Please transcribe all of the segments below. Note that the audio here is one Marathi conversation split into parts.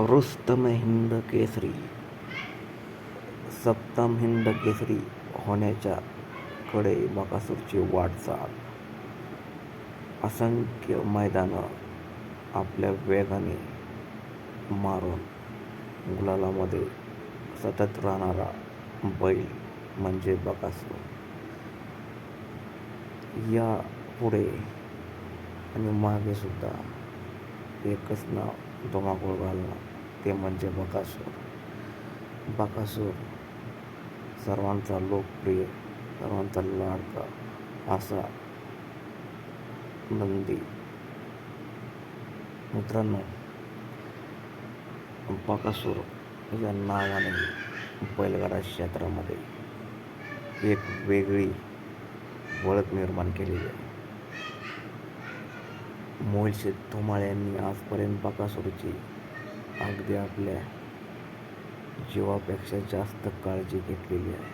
रुस्तम हिंद केसरी, सप्तम हिंद केसरी होण्याच्या कडे बकासूरची वाटचाल. असंख्य मैदानं आपल्या वेगाने मारून गुलालामध्ये सतत राहणारा बैल म्हणजे बकासूर. या पुढे आणि मागे सुद्धा एकच नाव धुमाकूळ घालणं, ते म्हणजे बकासूर. बकासूर सर्वांचा लोकप्रिय, सर्वांचा लाडका असा नंदी. मित्रांनो, बकासूर या नावाने बैलगाडा क्षेत्रामध्ये एक वेगळी ओळख निर्माण केलेली आहे. मोहिलशेठ धुमाळ यांनी आजपर्यंत बकासूरची अगदी आपल्या जीवापेक्षा जास्त काळजी घेतलेली आहे.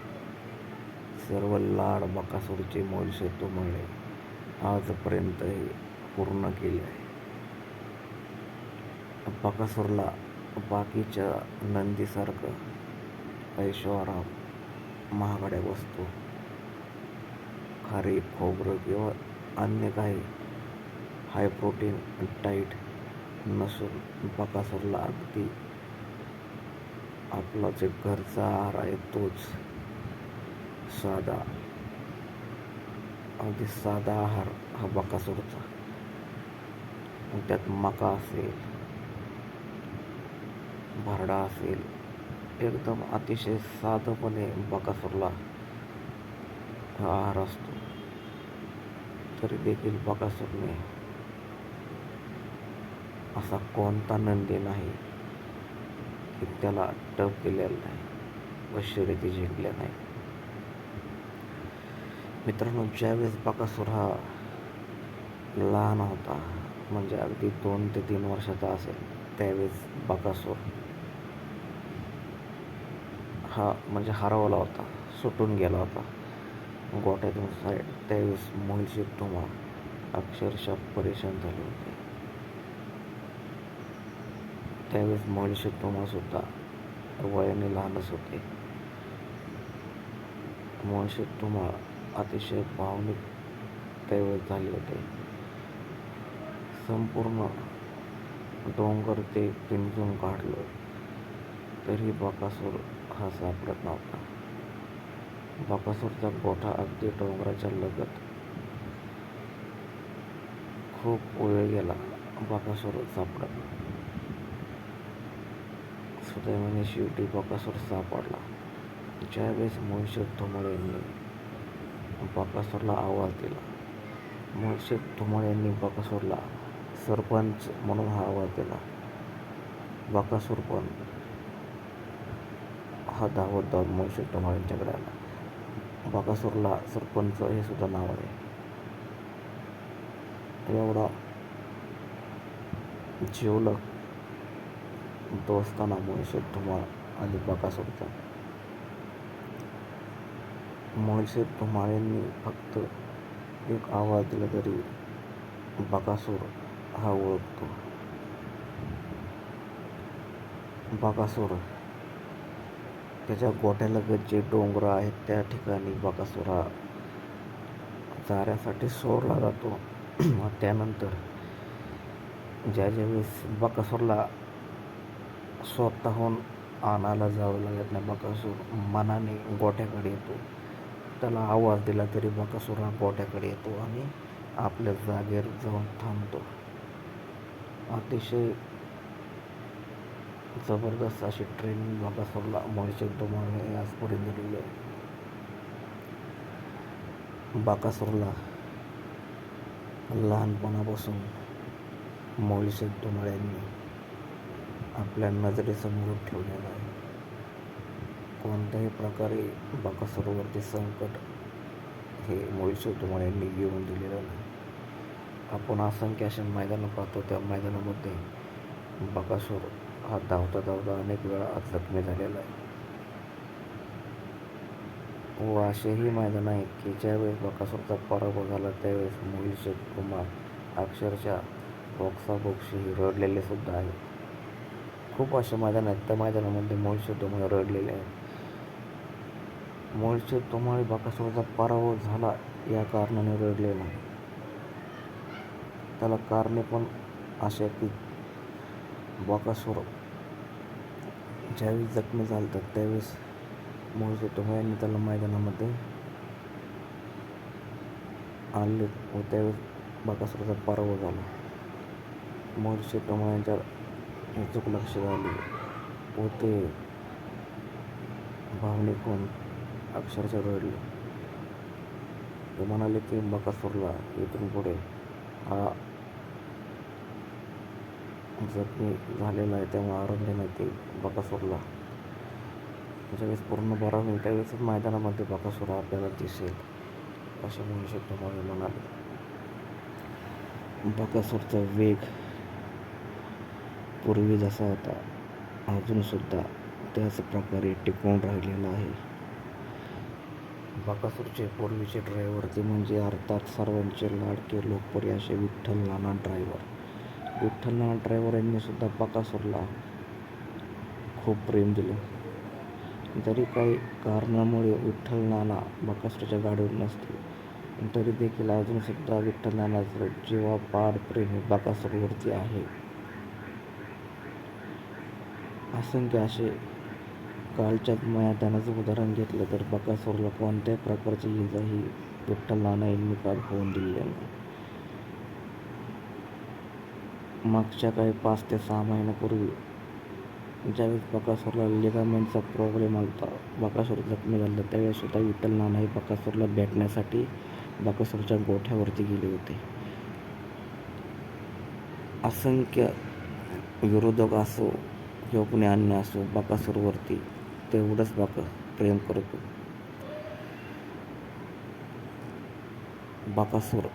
सर्व लाड बकासूरचे मोहिलशेठ धुमाळ आजपर्यंत हे पूर्ण केले आहे. बकासूरला बाकीच्या नंदीसारखं ऐशोआराम, महागड्या वस्तू, खारी खोबरं किंवा अन्य काही हाय प्रोटीन डाईट नसून बकासूरला अगदी आपला जे घरचा आहार आहे तोच साधा, अगदी साधा आहार हा बकासूरचा. त्यात मका असेल, भरडा असेल, एकदम अतिशय साधपणे बकासूरला हा आहार असतो. तरी देखील बकासूरने असा कोणता नंदी नाही की त्याला टप दिलेला नाही व शर्यती जिंकल्या नाही. मित्रांनो, ज्यावेळेस बकासूर हा लहान होता, म्हणजे अगदी 2 ते 3 वर्षाचा असेल, त्यावेळेस बकासूर हा म्हणजे हरवला होता, सुटून गेला होता गोठ्यातून साईड. त्यावेळेस मोहिलशेठ धुमाळ अक्षरशः परेशान झाले होते. त्यावेळेस मोहिलशेठ धुमाळ सुद्धा वयाने लहानच होते. मोहिलशेठ धुमाळ अतिशय भावनिक त्यावेळेस झाले होते. संपूर्ण डोंगर ते पिंजून काढलं तरी बकासूर हा सापडत नव्हता. बकासूरचा गोठा अगदी डोंगराच्या लगत. खूप वेळ गेला, बकासूर सापडत. सुदैवाने शेवटी बकासूर सापडला. ज्यावेळेस मोहिलशेठ धुमाळ यांनी बकासूरला आवाज दिला, मोहिलशेठ धुमाळ यांनी बकासूरला सरपंच म्हणून हा आवाज दिला. बकासूर पण हा धावत धावत मोहिलशेठ धुमाळ यांच्याकडे आला. बकासूरला सरपंच हे सुद्धा नाव आहे. एवढा जिवलग दोस्ताना मोहिलशेठ धुमाळ आणि बकासूरचा. मोहिलशेठ धुमाळ यांनी फक्त एक आवाज दिला तरी बकासूर हा ओळखतो. बकासूर त्याच्या गोठ्यालगत जे डोंगर आहेत त्या ठिकाणी बकासूर हा चाऱ्यासाठी सोडला जातो. त्यानंतर ज्यावेळेस बकासूरला स्वतःहून आणायला जावं लागत नाही, बकासूर मनाने गोठ्याकडे येतो. त्याला आवाज दिला तरी बकासूर हा गोठ्याकडे येतो आणि आपल्या जागेवर जाऊन थांबतो. अतिशय जबरदस्त अशी ट्रेनिंग बकासूरला मोहिलशेठ धुमाळने आजपर्यंत दिलेली आहे. बकासूरला लहानपणापासून मोहिलशेठ धुमाळ यांनी आपल्या नजरेसमोर ठेवलेला आहे. कोणत्याही प्रकारे बकासूरवरती संकट हे मोहिलशेठ धुमाळ यांनी येऊन दिलेलं नाही. आपण असंख्य अशा मैदानं पाहतो, त्या मैदानामध्ये बकासूर हा धावता धावता अनेक वेळा जखमी झालेला आहे. व असेही मैदान आहेत की ज्यावेळेस बकासूरचा पराभव झाला त्यावेळेस मोहिलशेठ धुमाळ अक्षरशः ओक्साबोक्शी रडलेले सुद्धा आहेत. खूप असे मैदान आहेत. त्या मैदानामध्ये मोहित धुमाळ रडलेले आहेत. मोहित धुमाळ बकासूरचा पराभव झाला या कारणाने रडले नाही. त्याला कारणे पण असे की बकासूर ज्यावेळेस जखमी झाला त्यावेळेस मोहित धुमाळ यांनी त्याला मैदानामध्ये आणले व त्यावेळेस बकासूरचा पराभव झाला. मोहित धुमाळ यांच्या चूक लक्ष झाली व ते भावनिक होऊन अक्षरशः रडले. ते म्हणाले की बकासूरला इथून पुढे हा जखमी झालेला आहे त्यामुळे आरोग्य नाही ते बकासूरला ज्यावेळेस पूर्ण बरा होईल त्यावेळेसच मैदानामध्ये बकासूर आपल्याला दिसेल असे मोहित धुमाळ म्हणाले. बकासूरचा वेग पूर्वी जसा होता अजूनसुद्धा त्याच प्रकारे टिकून राहिलेला आहे. बकासूरचे पूर्वीचे ड्रायव्हर ते म्हणजे अर्थात सर्वांचे लाडके लोकप्रिय असे विठ्ठल नाना ड्रायव्हर. विठ्ठल नाना ड्रायव्हर यांनी सुद्धा बकासूरला खूप प्रेम दिले. जरी काही कारणामुळे विठ्ठल नाना बकासूरच्या गाडीवर नसते तरी देखील अजूनसुद्धा विठ्ठल नानाचं जीवापाड प्रेम हे बकासूरवरती आहे. असंख्य असे कालच्या मैदानाचं उदाहरण घेतलं तर बकासूरला कोणत्याही प्रकारची इजा ही विठ्ठल नाना यांनी काल होऊन दिली नाही. मागच्या काही 5 ते 6 महिन्यापूर्वी ज्यावेळेस बकासूरला लिगामेंटचा प्रॉब्लेम आला बकासूर जखमी झाला त्यावेळेस सुद्धा विठ्ठल नाना हे बकासूरला भेटण्यासाठी बकासूरच्या गोठ्यावरती गेले होते. असंख्य विरोधक असो किंवा कुणी अन्य असो बकासूरवरती तेवढंच प्रेम करतो. बकासूर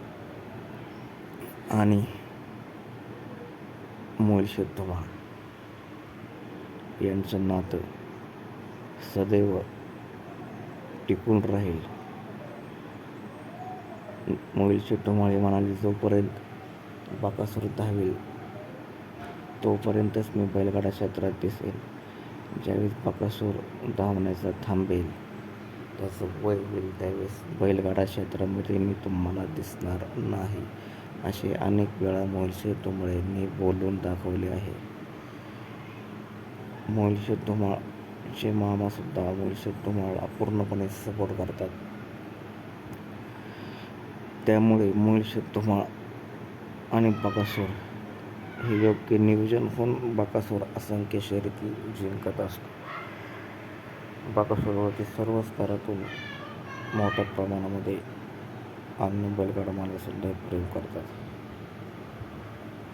आणि मोहित धुमाळ यांचं नातं सदैव टिकून राहील. मोहित धुमाळ म्हणाले जोपर्यंत बकासूर धावेल तोपर्यंतच मी बैलगाडा क्षेत्रात दिसेल. ज्यावेळेस बकासूर धावण्याचा थांबेल त्याचं वय होईल त्यावेळेस बैलगाडा क्षेत्रामध्ये मी तुम्हाला दिसणार नाही असे अनेक वेळा मोहित धुमाळ यांनी बोलून दाखवले आहे. मोहित धुमाळचे मामासुद्धा मोहित धुमाळला पूर्णपणे सपोर्ट करतात. त्यामुळे मोहित धुमाळ आणि बकासूर हे योग्य नियोजन होऊन बकासूर असंख्य शर्यती जिंकत असतो. बकासूरवरती सर्व स्तरातून मोठ्या प्रमाणामध्ये अन्य बैलगाडा मालकसुद्धा प्रेम करतात.